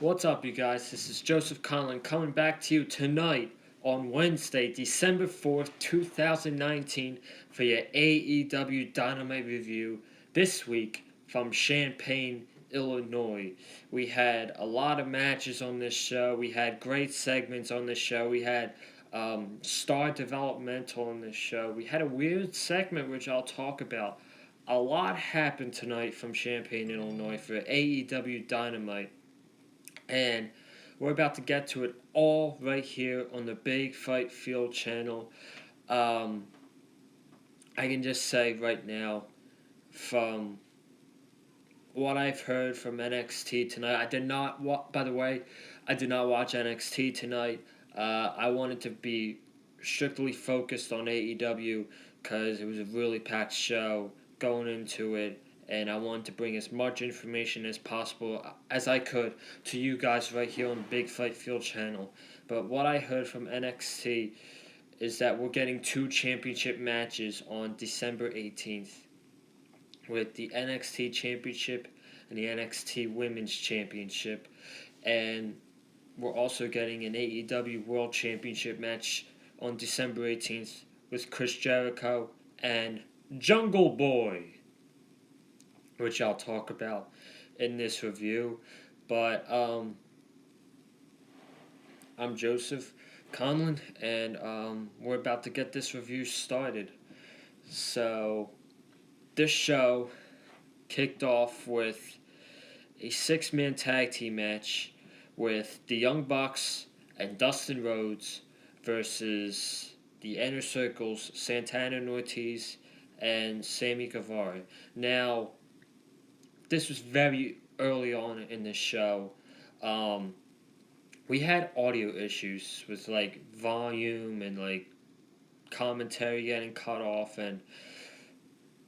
What's up, you guys? This is Joseph Conlon coming back to you tonight on Wednesday, December 4th, 2019, for your AEW Dynamite review this week from Champaign, Illinois. We had a lot of matches on this show. We had great segments on this show. We had star developmental on this show. We had a weird segment which I'll talk about. A lot happened tonight from Champaign, Illinois for AEW Dynamite. And we're about to get to it all right here on the Big Fight Field channel. Um, I can just say right now, from what I've heard from NXT tonight, I did not. By the way, I did not watch NXT tonight. I wanted to be strictly focused on AEW because it was a really packed show going into it, and I wanted to bring as much information as possible as I could to you guys right here on the Big Fight Field channel. But what I heard from NXT is that we're getting two championship matches on December 18th with the NXT Championship and the NXT Women's Championship. And we're also getting an AEW World Championship match on December 18th with Chris Jericho and Jungle Boy, which I'll talk about in this review. But I'm Joseph Conlon, and we're about to get this review started. So, this show kicked off with a six-man tag team match with the Young Bucks and Dustin Rhodes versus the Inner Circle's Santana and Ortiz and Sammy Guevara. Now, this was very early on in the show. Um, we had audio issues with like volume and like commentary getting cut off, and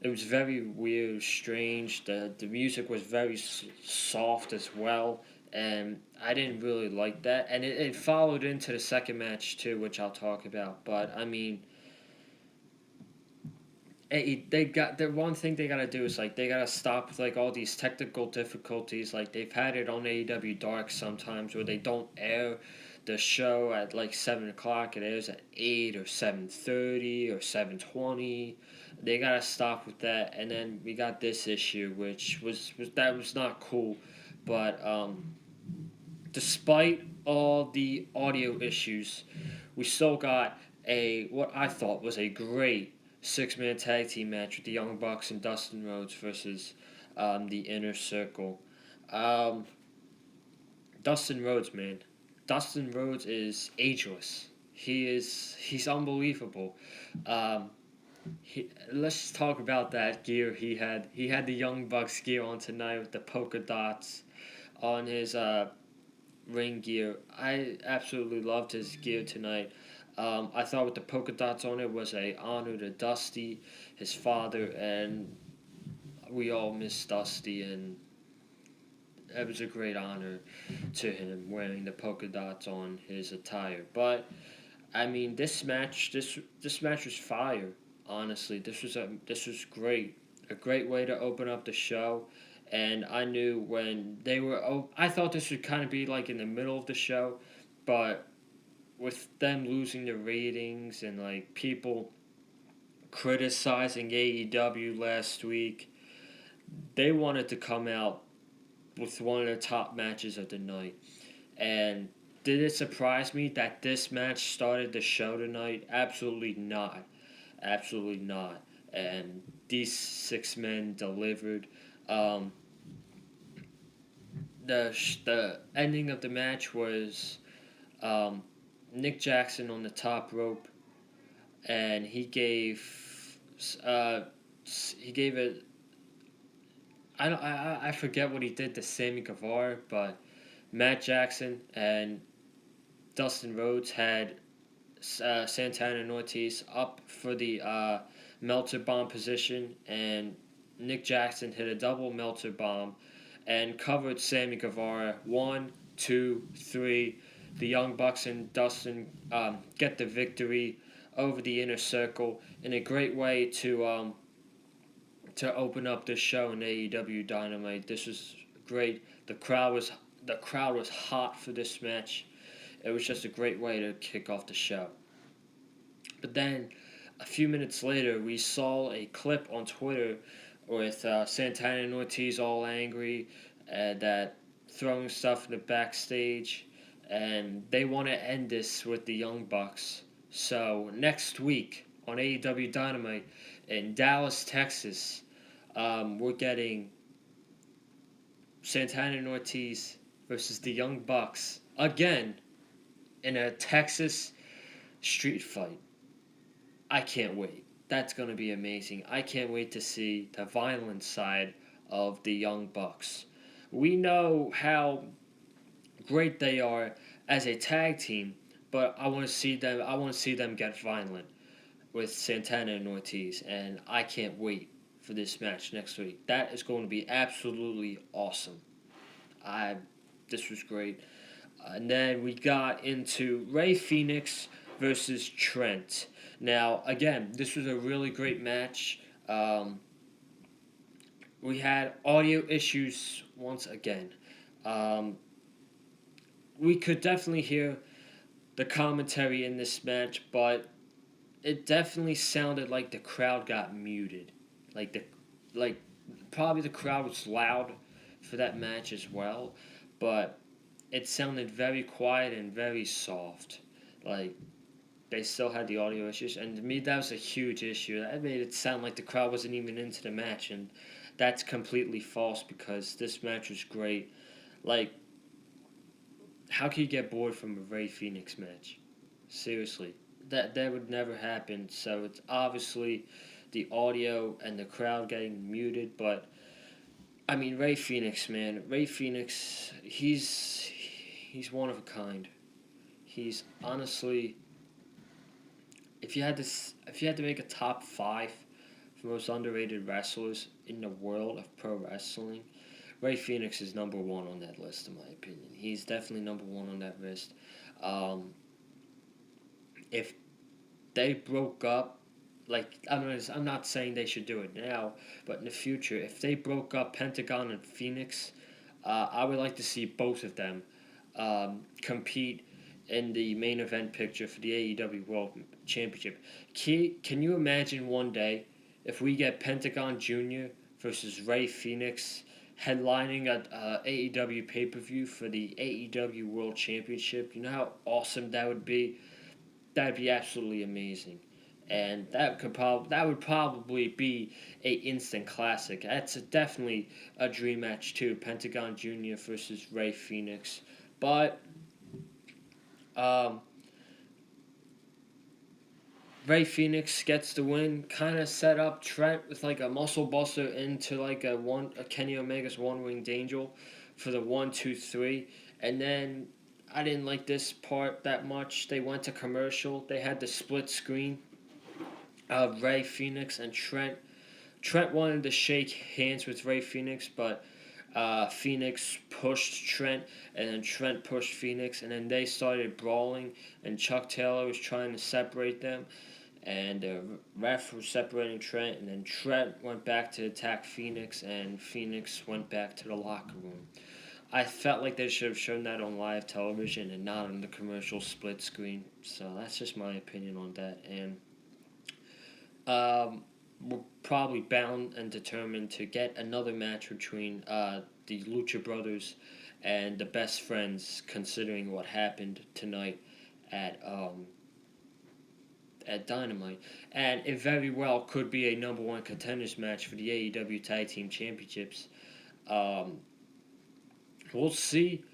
it was very weird, strange. The music was very soft as well, and I didn't really like that. And it followed into the second match too, which I'll talk about. But I mean, they got the one thing they gotta do is like they gotta stop with like all these technical difficulties. Like they've had it on AEW Dark sometimes where they don't air the show at like 7 o'clock. It airs at 8 or 7:30 or 7:20. They gotta stop with that. And then we got this issue, which was not cool. But despite all the audio issues, we still got a what I thought was a great six-man tag team match with the Young Bucks and Dustin Rhodes versus the Inner Circle. Um, Dustin Rhodes, man. Dustin Rhodes is ageless. He's unbelievable. Um, let's just talk about that gear he had. He had the Young Bucks gear on tonight with the polka dots on his ring gear. I absolutely loved his gear tonight. I thought with the polka dots on it was a honor to Dusty, his father, and we all miss Dusty, and it was a great honor to him wearing the polka dots on his attire. But I mean, this match was fire. Honestly, this was great. A great way to open up the show. And I knew when they were. I thought this would kind of be like in the middle of the show, but with them losing the ratings and like people criticizing AEW last week, they wanted to come out with one of the top matches of the night. And did it surprise me that this match started the show tonight? Absolutely not. Absolutely not. And these six men delivered. Um, the ending of the match was um, Nick Jackson on the top rope, and uh, he gave it. I forget what he did to Sammy Guevara, but Matt Jackson and Dustin Rhodes had Santana and Ortiz up for the Melter Bomb position, and Nick Jackson hit a double Melter Bomb and covered Sammy Guevara. 1, 2, 3. The Young Bucks and Dustin get the victory over the Inner Circle in a great way to open up the show in AEW Dynamite. This was great. The crowd was The crowd was hot for this match. It was just a great way to kick off the show. But then, a few minutes later, we saw a clip on Twitter with Santana and Ortiz all angry that throwing stuff in the backstage, and they want to end this with the Young Bucks. So next week on AEW Dynamite in Dallas, Texas, we're getting Santana and Ortiz versus the Young Bucks again in a Texas street fight. I can't wait. That's going to be amazing. I can't wait to see the violent side of the Young Bucks. We know how great they are as a tag team, but I want to see them. I want to see them get violent with Santana and Ortiz, and I can't wait for this match next week. That is going to be absolutely awesome. I This was great. And then we got into Ray Phoenix versus Trent. Now, again, this was a really great match. We had audio issues once again. Um, we could definitely hear the commentary in this match, but it definitely sounded like the crowd got muted. Like like probably the crowd was loud for that match as well, but it sounded very quiet and very soft. Like they still had the audio issues, and to me that was a huge issue. That made it sound like the crowd wasn't even into the match, and that's completely false because this match was great. Like, how can you get bored from a Ray Phoenix match? Seriously, that would never happen. So it's obviously the audio and the crowd getting muted, but I mean Ray Phoenix, man, Ray Phoenix, he's one of a kind. He's honestly, if you had to make a top five for most underrated wrestlers in the world of pro wrestling, Ray Phoenix is number one on that list, in my opinion. He's definitely number one on that list. Um, if they broke up, like I'm not saying they should do it now, but in the future, if they broke up Pentagon and Phoenix, I would like to see both of them compete in the main event picture for the AEW World Championship. Can you imagine one day if we get Pentagon Jr. versus Ray Phoenix headlining a AEW pay per view for the AEW World Championship? You know how awesome that would be. That'd be absolutely amazing, and that would probably be a instant classic. That's definitely a dream match too. Pentagon Jr. versus Ray Phoenix, but um, Ray Phoenix gets the win. Kind of set up Trent with like a muscle buster into like a Kenny Omega's One Winged Angel for the 1, 2, 3, and then I didn't like this part that much. They went to commercial. They had the split screen of Ray Phoenix and Trent. Trent wanted to shake hands with Ray Phoenix, but Phoenix pushed Trent, and then Trent pushed Phoenix, and then they started brawling, and Chuck Taylor was trying to separate them, and the ref was separating Trent, and then Trent went back to attack Phoenix, and Phoenix went back to the locker room. I felt like they should have shown that on live television and not on the commercial split screen. So that's just my opinion on that. And we're probably bound and determined to get another match between the Lucha Brothers and the Best Friends, considering what happened tonight at at Dynamite. And it very well could be a number one contenders match for the AEW Tag Team Championships. Um, we'll see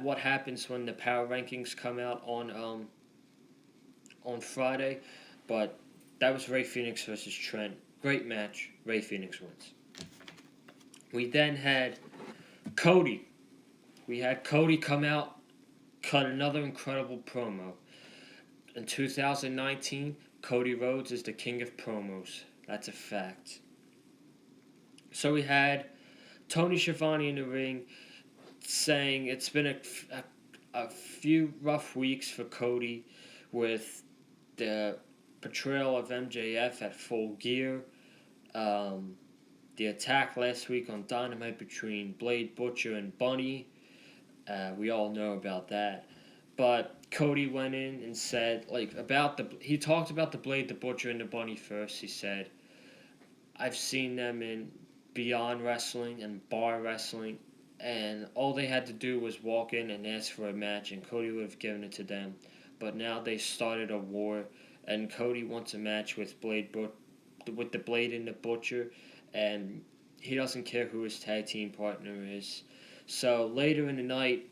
what happens when the power rankings come out on Friday, but that was Ray Phoenix versus Trent. Great match. Ray Phoenix wins. We then had Cody. We had Cody come out, cut another incredible promo. In 2019, Cody Rhodes is the king of promos. That's a fact. So we had Tony Schiavone in the ring saying it's been a few rough weeks for Cody with the portrayal of MJF at Full Gear, the attack last week on Dynamite between Blade Butcher and Bunny, We all know about that. But Cody went in and said, he talked about the Blade, the Butcher, and the Bunny first. He said, I've seen them in Beyond Wrestling and Bar Wrestling, and all they had to do was walk in and ask for a match, and Cody would have given it to them. But now they started a war, and Cody wants a match with with the Blade and the Butcher, and he doesn't care who his tag team partner is. So later in the night,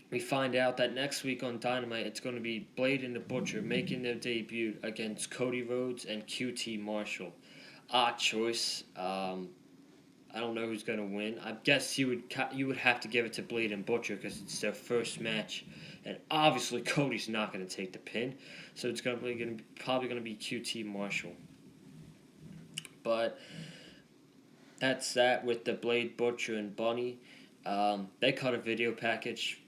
we find out that next week on Dynamite, it's going to be Blade and the Butcher making their debut against Cody Rhodes and QT Marshall. Odd choice. I don't know who's going to win. I guess you would have to give it to Blade and Butcher because it's their first match, and obviously Cody's not going to take the pin, so it's probably going to be QT Marshall. But that's that with the Blade, Butcher, and Bunny. They cut a video package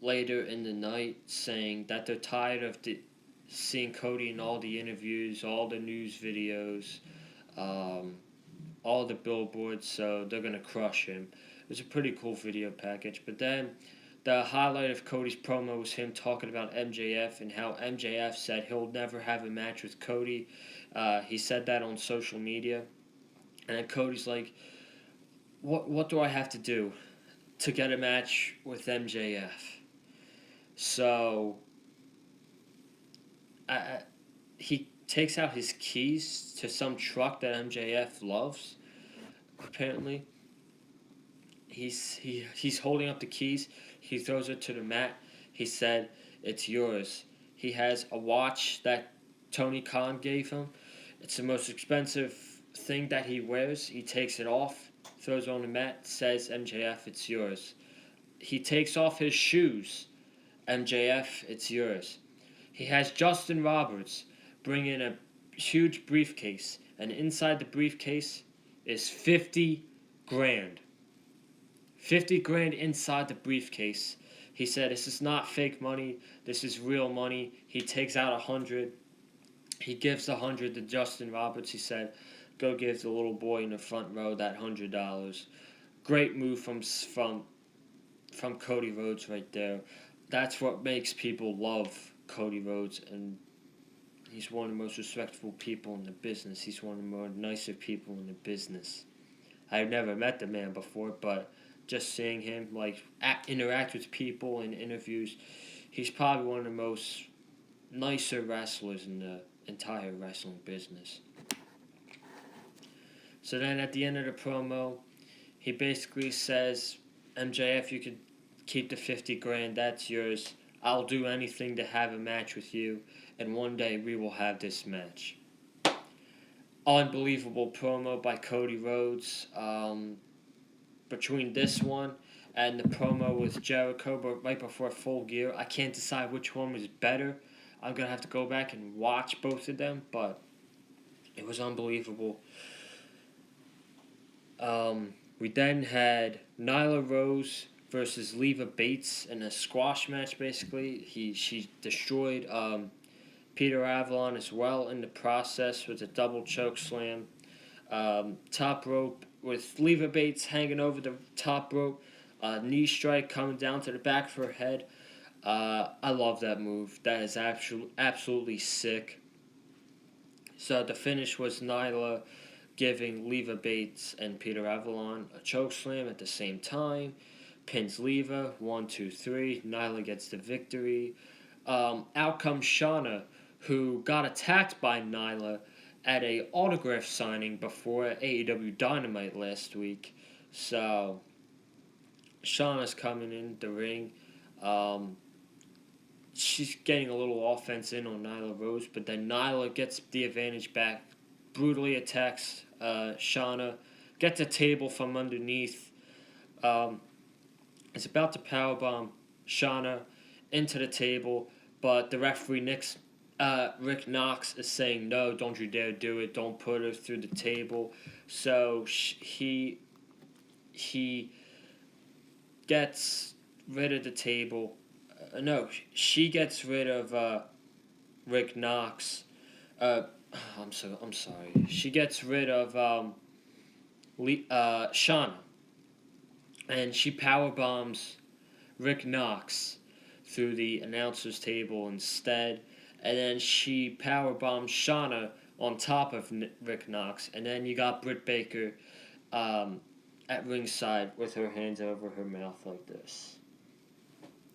later in the night saying that they're tired of seeing Cody in all the interviews, all the news videos, all the billboards, so they're going to crush him. It was a pretty cool video package. But then the highlight of Cody's promo was him talking about MJF and how MJF said he'll never have a match with Cody. He said that on social media. And then Cody's like, what do I have to do to get a match with MJF? So he takes out his keys to some truck that MJF loves. Apparently, he's holding up the keys. He throws it to the mat. He said, "It's yours." He has a watch that Tony Khan gave him. It's the most expensive thing that he wears. He takes it off, throws it on the mat, says, "MJF, it's yours." He takes off his shoes. "MJF, it's yours." He has Justin Roberts bring in a huge briefcase, and inside the briefcase is 50 grand. 50 grand inside the briefcase. He said, "This is not fake money. This is real money." He takes out 100. He gives the 100 to Justin Roberts. He said, "Go give the little boy in the front row that $100. Great move from Cody Rhodes right there. That's what makes people love Cody Rhodes, and he's one of the most respectful people in the business. He's one of the more nicer people in the business. I've never met the man before, but just seeing him interact with people in interviews, he's probably one of the most nicer wrestlers in the entire wrestling business. So then at the end of the promo, he basically says, "MJF, you could keep the 50 grand, that's yours. I'll do anything to have a match with you, and one day we will have this match." Unbelievable promo by Cody Rhodes. Between this one and the promo with Jericho, but right before Full Gear, I can't decide which one was better. I'm going to have to go back and watch both of them, but it was unbelievable. We then had Nyla Rose versus Leva Bates in a squash match, basically. She destroyed Peter Avalon as well in the process with a double choke slam. Top rope with Leva Bates hanging over the top rope. Knee strike coming down to the back of her head. I love that move. That is absolutely sick. So the finish was Nyla giving Leva Bates and Peter Avalon a chokeslam at the same time. Pins Leva, 1, 2, 3. Nyla gets the victory. Out comes Shauna, who got attacked by Nyla at a autograph signing before AEW Dynamite last week. So Shauna's coming in the ring. She's getting a little offense in on Nyla Rose, but then Nyla gets the advantage back, brutally attacks Shauna, gets a table from underneath. Is about to powerbomb Shauna into the table, but the referee Rick Knox is saying, "No, don't you dare do it. Don't put her through the table." So he gets rid of the table. She gets rid of Rick Knox. I'm sorry. She gets rid of Shauna, and she power bombs Rick Knox through the announcer's table instead, and then she powerbombed Shauna on top of Rick Knox, and then you got Britt Baker at ringside with her hands over her mouth like this.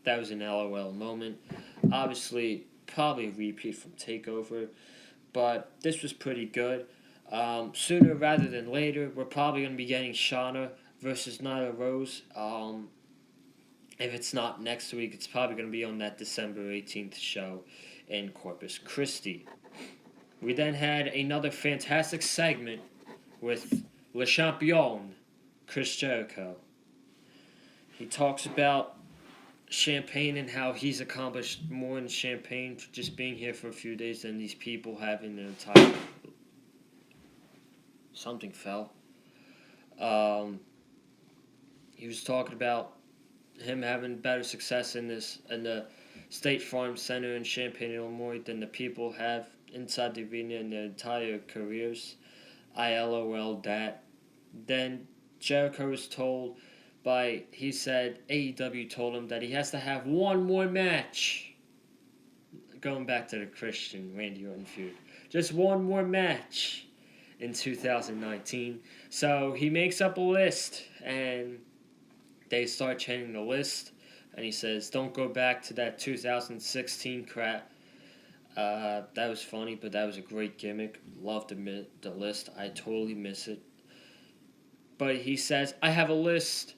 That was an LOL moment. Obviously, probably a repeat from TakeOver, but this was pretty good. Sooner rather than later, we're probably going to be getting Shauna versus Nyla Rose. If it's not next week, it's probably going to be on that December 18th show in Corpus Christi. We then had another fantastic segment with Le Champion, Chris Jericho. He talks about Champagne and how he's accomplished more in Champagne for just being here for a few days than these people have in their entire... Something fell. He was talking about him having better success in the State Farm Center in Champaign, Illinois than the people have inside the arena in their entire careers. I LOL that. Then Jericho was told he said AEW told him that he has to have one more match. Going back to the Christian Randy Orton feud. Just one more match in 2019. So he makes up a list, and they start chanting the list, and he says, don't go back to that 2016 crap. That was funny, but that was a great gimmick. Love the list. I totally miss it. But he says, I have a list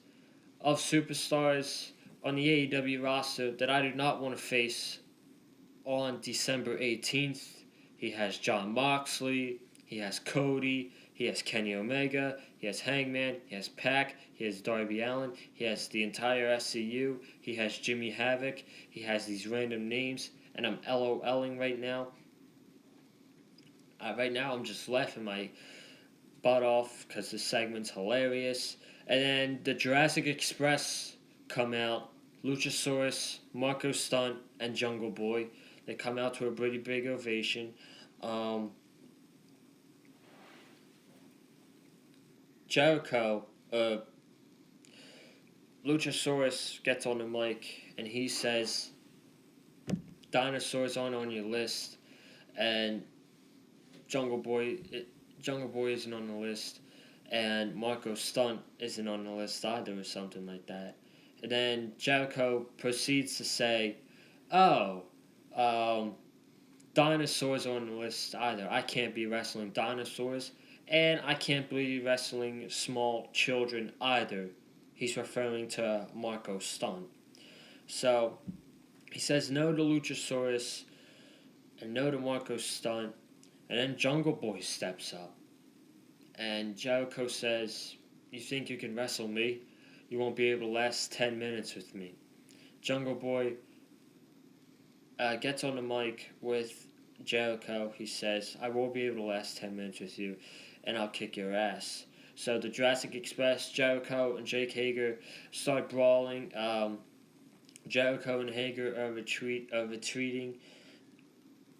of superstars on the AEW roster that I do not want to face on December 18th. He has Jon Moxley, he has Cody, he has Kenny Omega, he has Hangman, he has Pac, he has Darby Allin, he has the entire SCU, he has Jimmy Havoc, he has these random names, and I'm LOLing right now. Right now I'm just laughing my butt off because the segment's hilarious. And then the Jurassic Express come out, Luchasaurus, Marco Stunt, and Jungle Boy. They come out to a pretty big ovation. Jericho, Luchasaurus gets on the mic and he says, dinosaurs aren't on your list, and Jungle Boy isn't on the list, and Marco Stunt isn't on the list either, or something like that. And then Jericho proceeds to say, dinosaurs are on the list either. I can't be wrestling dinosaurs, and I can't be wrestling small children either. He's referring to Marco Stunt. So he says no to Luchasaurus and no to Marco Stunt, and then Jungle Boy steps up. And Jericho says, you think you can wrestle me? You won't be able to last 10 minutes with me. Jungle Boy gets on the mic with Jericho. He says, I won't be able to last 10 minutes with you, and I'll kick your ass. So the Jurassic Express, Jericho, and Jake Hager start brawling. Jericho and Hager are retreating,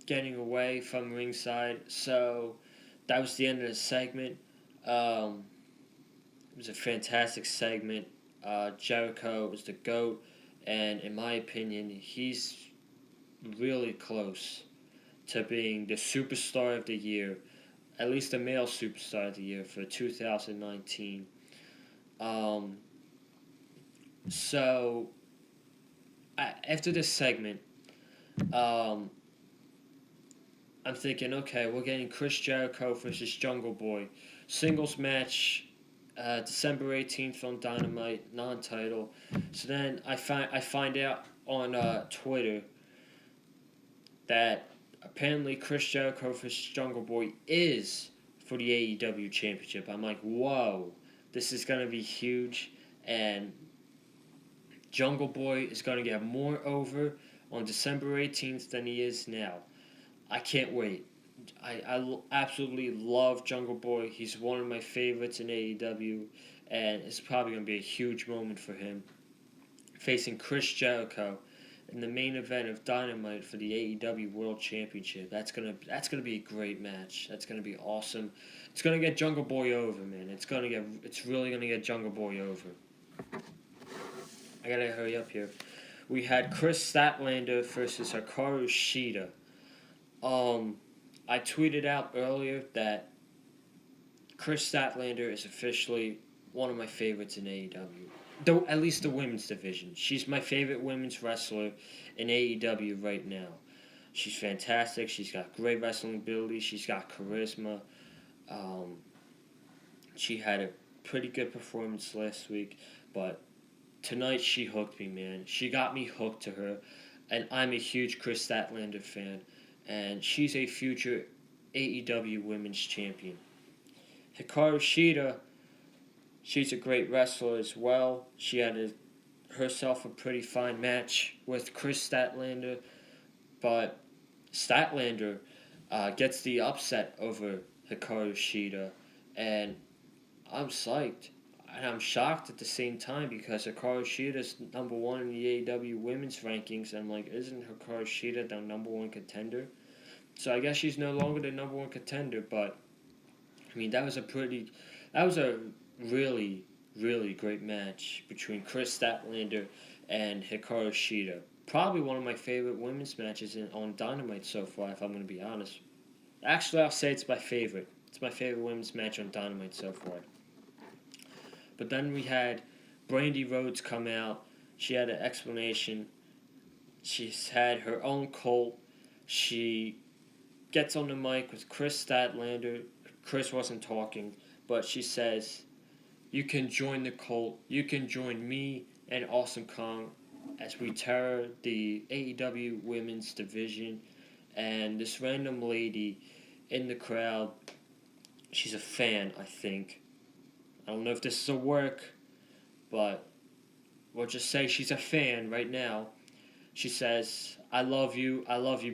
getting away from ringside. So that was the end of the segment. It was a fantastic segment. Jericho was the GOAT, and in my opinion, he's really close to being the superstar of the year, at least the male superstar of the year for 2019. So after this segment, I'm thinking, okay, we're getting Chris Jericho versus Jungle Boy. Singles match, December 18th on Dynamite, non-title. So then I find out on Twitter that apparently Chris Jericho versus Jungle Boy is for the AEW Championship. I'm like, whoa, this is going to be huge. And Jungle Boy is going to get more over on December 18th than he is now. I can't wait. I absolutely love Jungle Boy. He's one of my favorites in AEW, and it's probably going to be a huge moment for him. Facing Chris Jericho in the main event of Dynamite for the AEW World Championship. That's gonna be a great match. That's gonna be awesome. It's gonna get Jungle Boy over, man. It's really gonna get Jungle Boy over. I gotta hurry up here. We had Chris Statlander versus Hikaru Shida. Um, I tweeted out earlier that Chris Statlander is officially one of my favorites in AEW. Though at least the women's division. She's my favorite women's wrestler in AEW right now. She's fantastic. She's got great wrestling ability. She's got charisma. Um, she had a pretty good performance last week, but tonight she hooked me, man. She got me hooked to her, and I'm a huge Chris Statlander fan, and she's a future AEW Women's Champion. Hikaru Shida, she's a great wrestler as well. She had herself a pretty fine match with Chris Statlander, but Statlander gets the upset over Hikaru Shida, and I'm psyched. And I'm shocked at the same time because Hikaru Shida's number one in the AEW women's rankings. And I'm like, isn't Hikaru Shida the number one contender? So I guess she's no longer the number one contender. But I mean, that was a really, really great match between Chris Statlander and Hikaru Shida. Probably one of my favorite women's matches on Dynamite so far, if I'm going to be honest. Actually, I'll say it's my favorite. It's my favorite women's match on Dynamite so far. But then we had Brandy Rhodes come out. She had an explanation. She's had her own cult. She gets on the mic with Chris Statlander. Chris wasn't talking, but she says, "You can join the cult. You can join me and Awesome Kong as we tear the AEW women's division." And this random lady in the crowd, she's a fan, I think. I don't know if this is a work, but we'll just say she's a fan right now. She says, I love you,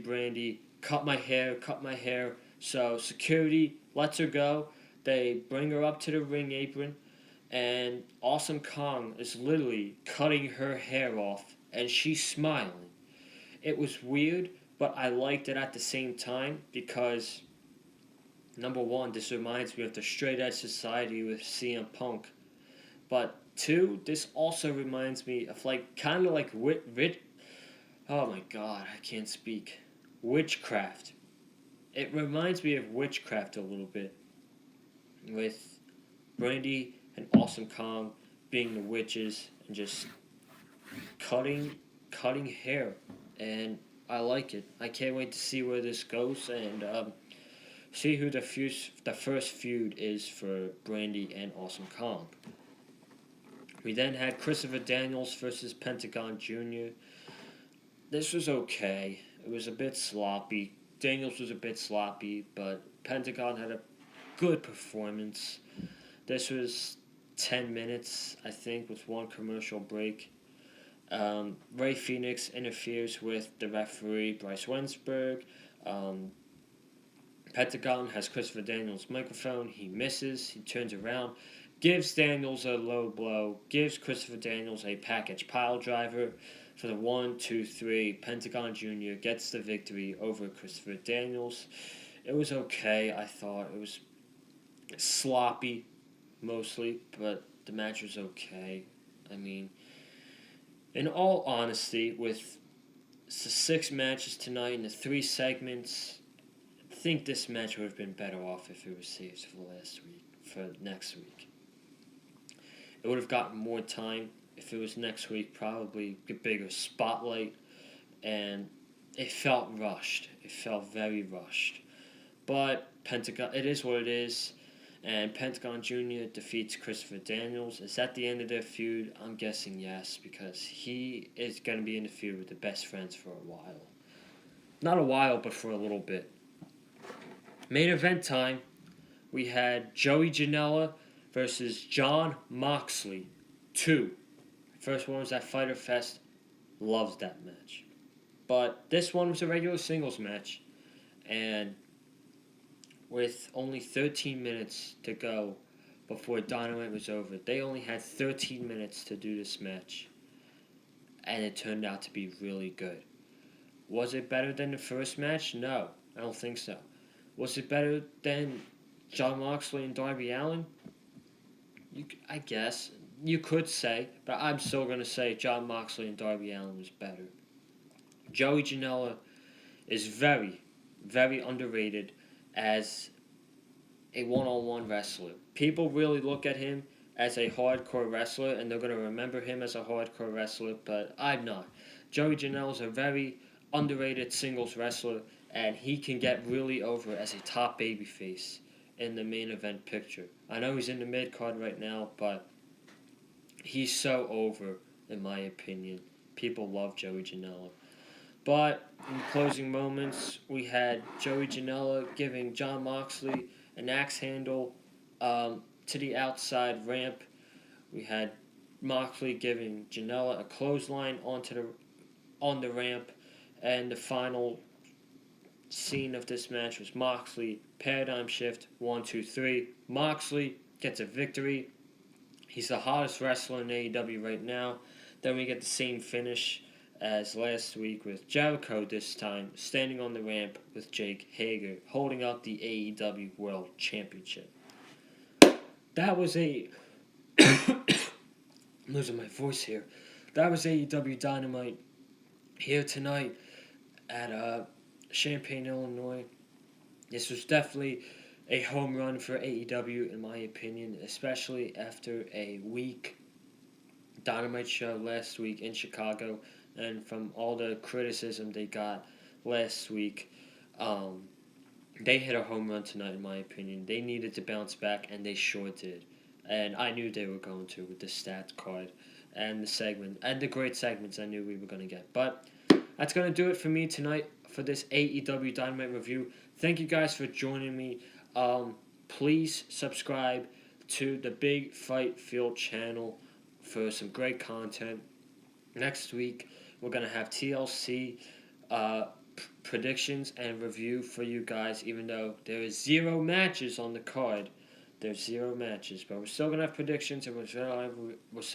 Brandy. Cut my hair. So security lets her go. They bring her up to the ring apron, and Awesome Kong is literally cutting her hair off, and she's smiling. It was weird, but I liked it at the same time because number one, this reminds me of the Straight Edge Society with CM Punk. But two, this also reminds me of kind of like oh my god, I can't speak. Witchcraft. It reminds me of witchcraft a little bit, with Brandy and Awesome Kong being the witches and just cutting hair, and I like it. I can't wait to see where this goes and see who the first feud is for Brandy and Awesome Kong. We then had Christopher Daniels versus Pentagon Jr. This was okay. It was a bit sloppy. Daniels was a bit sloppy, but Pentagon had a good performance. This was 10 minutes, I think, with one commercial break. Ray Phoenix interferes with the referee, Bryce Wensberg. Pentagon has Christopher Daniels' microphone. He misses. He turns around, gives Daniels a low blow, gives Christopher Daniels a package pile driver for the 1, 2, 3. Pentagon Jr. gets the victory over Christopher Daniels. It was okay, I thought. It was sloppy, mostly, but the match was okay. I mean, in all honesty, with the 6 matches tonight and the 3 segments, I think this match would have been better off if it was saved for next week. It would have gotten more time if it was next week, probably a bigger spotlight, and it felt rushed. It felt very rushed. But Pentagon, it is what it is, and Pentagon Jr. defeats Christopher Daniels. Is that the end of their feud? I'm guessing yes, because he is going to be in the feud with the Best Friends for a while. Not a while, but for a little bit. Main event time, we had Joey Janela versus Jon Moxley 2. First one was at Fyter Fest. Loved that match. But this one was a regular singles match. And with only 13 minutes to go before Dynamite was over, they only had 13 minutes to do this match. And it turned out to be really good. Was it better than the first match? No, I don't think so. Was it better than Jon Moxley and Darby Allin? I guess. you could say, but I'm still going to say Jon Moxley and Darby Allin was better. Joey Janela is very, very underrated as a one-on-one wrestler. People really look at him as a hardcore wrestler, and they're going to remember him as a hardcore wrestler, but I'm not. Joey Janela is a very underrated singles wrestler, and he can get really over as a top babyface in the main event picture. I know he's in the mid-card right now, but he's so over, in my opinion. People love Joey Janela. But in the closing moments, we had Joey Janela giving Jon Moxley an axe handle to the outside ramp. We had Moxley giving Janela a clothesline on the ramp, and the final scene of this match was Moxley paradigm shift 1, 2, 3. Moxley gets a victory. He's the hottest wrestler in AEW right now. Then we get the same finish as last week with Jericho this time standing on the ramp with Jake Hager holding up the AEW World Championship. That was a I'm losing my voice here. That was AEW Dynamite here tonight at Champaign, Illinois. This was definitely a home run for AEW in my opinion, especially after a weak Dynamite show last week in Chicago, and from all the criticism they got last week, they hit a home run tonight in my opinion. They needed to bounce back, and they sure did. And I knew they were going to with the stats card and the segment and the great segments I knew we were going to get. But that's going to do it for me tonight for this AEW Dynamite review. Thank you guys for joining me. Please subscribe to the Big Fight Field channel for some great content. Next week, we're going to have TLC predictions and review for you guys, even though there is 0 matches on the card. There's 0 matches, but we're still going to have predictions, and we're still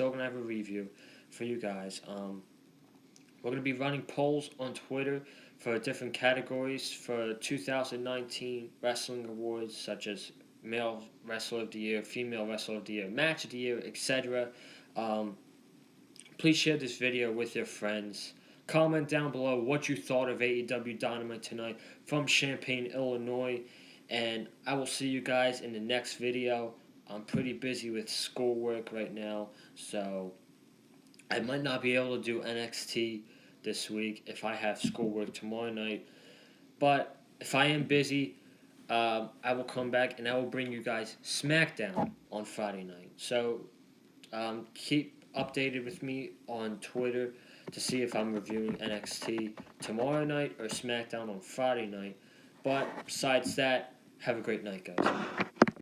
going to have a review for you guys. We're going to be running polls on Twitter for different categories for 2019 wrestling awards, such as Male Wrestler of the Year, Female Wrestler of the Year, Match of the Year, etc. Please share this video with your friends. Comment down below what you thought of AEW Dynamite tonight from Champaign, Illinois. And I will see you guys in the next video. I'm pretty busy with schoolwork right now, so I might not be able to do NXT this week if I have schoolwork tomorrow night. But if I am busy, I will come back and I will bring you guys SmackDown on Friday night. So keep updated with me on Twitter to see if I'm reviewing NXT tomorrow night or SmackDown on Friday night. But besides that, have a great night, guys.